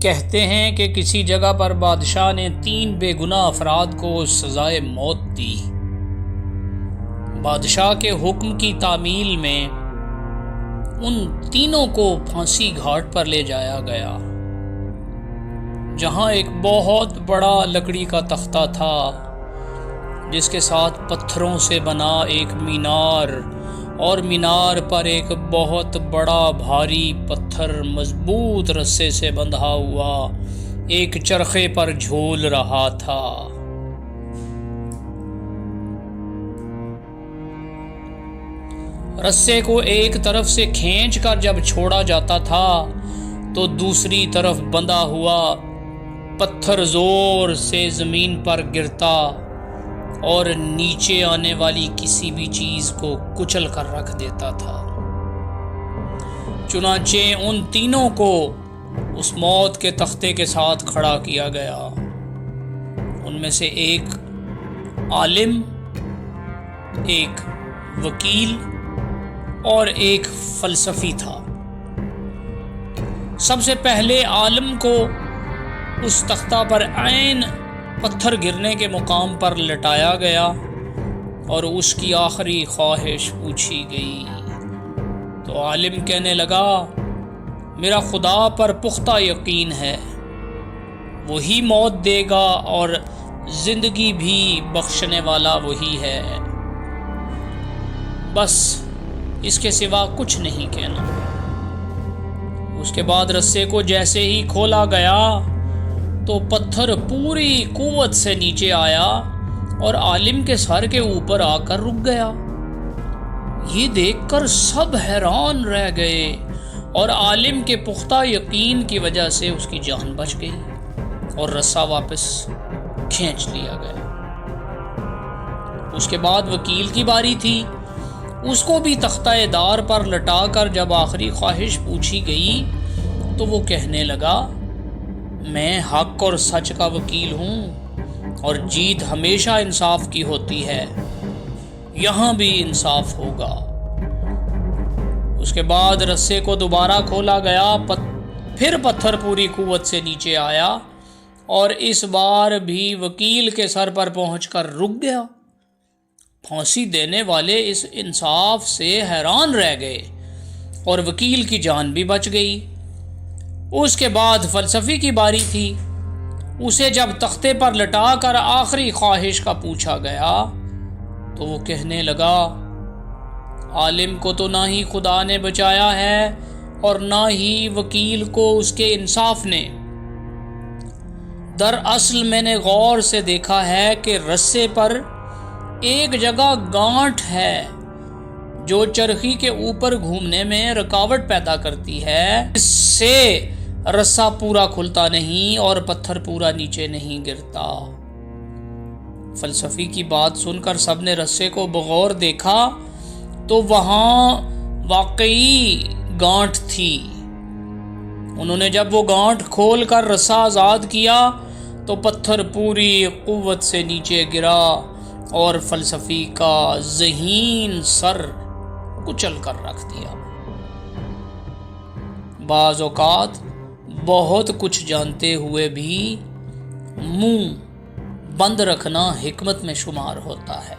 کہتے ہیں کہ کسی جگہ پر بادشاہ نے 3 بے گناہ افراد کو سزائے موت دی۔ بادشاہ کے حکم کی تعمیل میں ان تینوں کو پھانسی گھاٹ پر لے جایا گیا، جہاں ایک بہت بڑا لکڑی کا تختہ تھا جس کے ساتھ پتھروں سے بنا ایک مینار، اور مینار پر ایک بہت بڑا بھاری پتھر مضبوط رسے سے بندھا ہوا ایک چرخے پر جھول رہا تھا۔ رسے کو ایک طرف سے کھینچ کر جب چھوڑا جاتا تھا تو دوسری طرف بندھا ہوا پتھر زور سے زمین پر گرتا اور نیچے آنے والی کسی بھی چیز کو کچل کر رکھ دیتا تھا۔ چنانچہ ان تینوں کو اس موت کے تختے کے ساتھ کھڑا کیا گیا۔ ان میں سے ایک عالم، ایک وکیل اور ایک فلسفی تھا۔ سب سے پہلے عالم کو اس تختہ پر عین پتھر گرنے کے مقام پر لٹایا گیا اور اس کی آخری خواہش پوچھی گئی تو عالم کہنے لگا، میرا خدا پر پختہ یقین ہے، وہی موت دے گا اور زندگی بھی بخشنے والا وہی ہے، بس اس کے سوا کچھ نہیں کہنا۔ اس کے بعد رسے کو جیسے ہی کھولا گیا تو پتھر پوری قوت سے نیچے آیا اور عالم کے سر کے اوپر آ کر رک گیا۔ یہ دیکھ کر سب حیران رہ گئے اور عالم کے پختہ یقین کی وجہ سے اس کی جان بچ گئی اور رسا واپس کھینچ لیا گیا۔ اس کے بعد وکیل کی باری تھی۔ اس کو بھی تختہ دار پر لٹا کر جب آخری خواہش پوچھی گئی تو وہ کہنے لگا، میں حق اور سچ کا وکیل ہوں اور جیت ہمیشہ انصاف کی ہوتی ہے، یہاں بھی انصاف ہوگا۔ اس کے بعد رسے کو دوبارہ کھولا گیا، پھر پتھر پوری قوت سے نیچے آیا اور اس بار بھی وکیل کے سر پر پہنچ کر رک گیا۔ پھانسی دینے والے اس انصاف سے حیران رہ گئے اور وکیل کی جان بھی بچ گئی۔ اس کے بعد فلسفی کی باری تھی۔ اسے جب تختے پر لٹا کر آخری خواہش کا پوچھا گیا تو وہ کہنے لگا، عالم کو تو نہ ہی خدا نے بچایا ہے اور نہ ہی وکیل کو اس کے انصاف نے۔ دراصل میں نے غور سے دیکھا ہے کہ رسے پر ایک جگہ گانٹھ ہے جو چرخی کے اوپر گھومنے میں رکاوٹ پیدا کرتی ہے، اس سے رسا پورا کھلتا نہیں اور پتھر پورا نیچے نہیں گرتا۔ فلسفی کی بات سن کر سب نے رسے کو بغور دیکھا تو وہاں واقعی گانٹھ تھی۔ انہوں نے جب وہ گانٹھ کھول کر رسا آزاد کیا تو پتھر پوری قوت سے نیچے گرا اور فلسفی کا ذہین سر کچل کر رکھ دیا۔ بعض اوقات بہت کچھ جانتے ہوئے بھی منہ بند رکھنا حکمت میں شمار ہوتا ہے۔